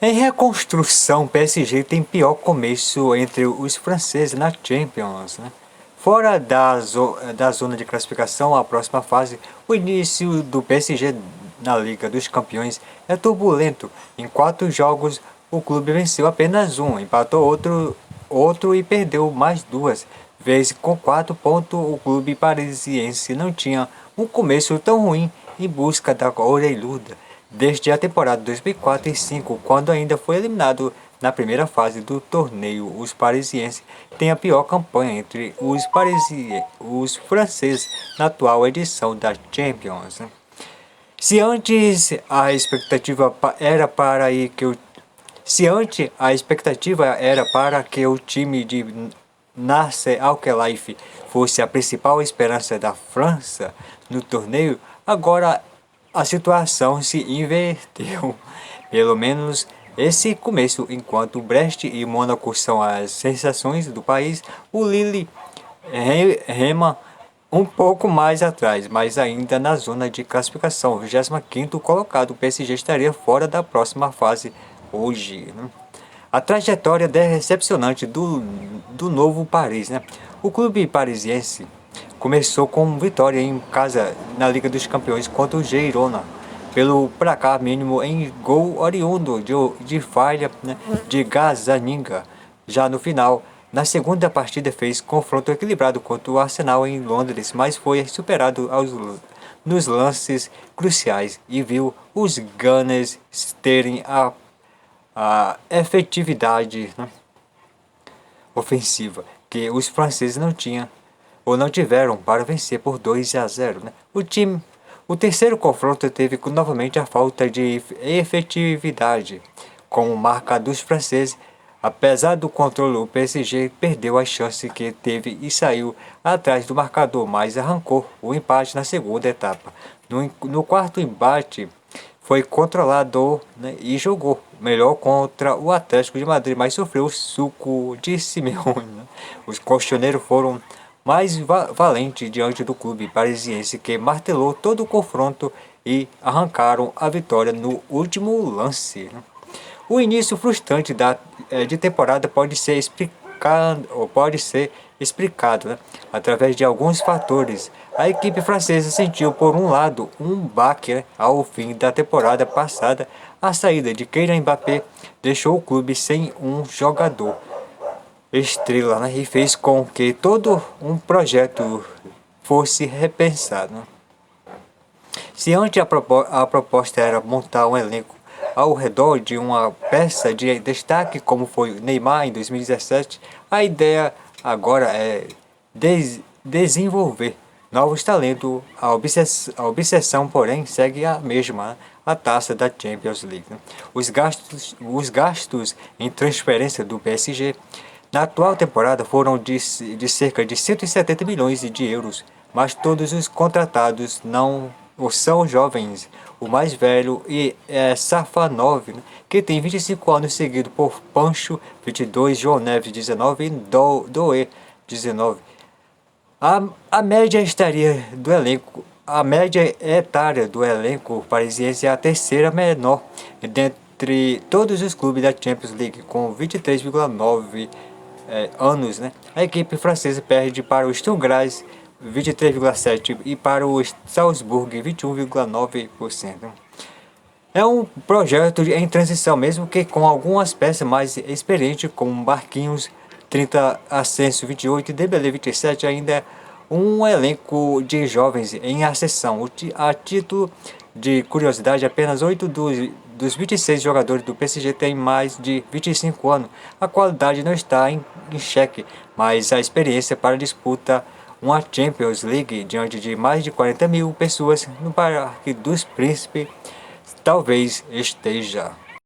Em reconstrução, PSG tem pior começo entre os franceses na Champions, né? Fora da zona de classificação à próxima fase, o início do PSG na Liga dos Campeões é turbulento. Em 4 jogos, o clube venceu apenas um, empatou outro e perdeu mais 2 vezes. Com 4 pontos, o clube parisiense não tinha um começo tão ruim em busca da orelhuda desde a temporada 2004 e 2005, quando ainda foi eliminado na primeira fase do torneio. Os parisienses têm a pior campanha entre os franceses na atual edição da Champions. Se antes a expectativa era que o time de Nasser Al-Khelaifi fosse a principal esperança da França no torneio, agora a situação se inverteu. Pelo menos esse começo, enquanto Brest e Mônaco são as sensações do país, o Lille rema um pouco mais atrás, mas ainda na zona de classificação. 25º colocado, o PSG estaria fora da próxima fase hoje, né? A trajetória decepcionante do novo Paris, né? O clube parisiense começou com vitória em casa na Liga dos Campeões contra o Girona, pelo placar mínimo em gol oriundo de falha, né, de Gazzaniga. Já no final, na segunda partida, fez confronto equilibrado contra o Arsenal em Londres, mas foi superado nos lances cruciais e viu os Gunners terem a efetividade, né, ofensiva que os franceses não tinham ou não tiveram para vencer por 2-0, né? O terceiro confronto teve novamente a falta de efetividade como marca dos franceses. Apesar do controle, o PSG perdeu a chance que teve e saiu atrás do marcador, mas arrancou o empate na segunda etapa. No quarto embate, foi controlador, né, e jogou melhor contra o Atlético de Madrid, mas sofreu o suco de Simeone, né? Os colchoneiros foram mais valentes diante do clube parisiense, que martelou todo o confronto e arrancaram a vitória no último lance, né? O início frustrante de temporada pode ser explicado, né, através de alguns fatores. A equipe francesa sentiu, por um lado, um baque, né, ao fim da temporada passada. A saída de Kylian Mbappé deixou o clube sem um jogador estrela, né, e fez com que todo um projeto fosse repensado, né? Se antes a proposta era montar um elenco ao redor de uma peça de destaque, como foi Neymar em 2017, a ideia agora é desenvolver novos talentos. A obsessão, porém, segue a mesma, né? A taça da Champions League, né? Os gastos em transferência do PSG na atual temporada foram de cerca de 170 milhões de euros, mas todos os contratados não são jovens. O mais velho é Safanov, né, que tem 25 anos, seguido por Pancho, 22, João Neves, 19 e Doe, 19. A média etária do elenco parisiense é a terceira menor dentre todos os clubes da Champions League, com 23,9 anos, né? A equipe francesa perde para o Sturm Graz 23,7% e para o Salzburg 21,9%. É um projeto em transição, mesmo que com algumas peças mais experientes, como Marquinhos, 30, Ascenso 28 e Dembélé 27, ainda é um elenco de jovens em ascensão. A título de curiosidade, apenas 8 dos 26 jogadores do PSG têm mais de 25 anos. A qualidade não está em xeque, mas a experiência para disputa uma Champions League diante de mais de 40 mil pessoas no Parque dos Príncipes talvez esteja.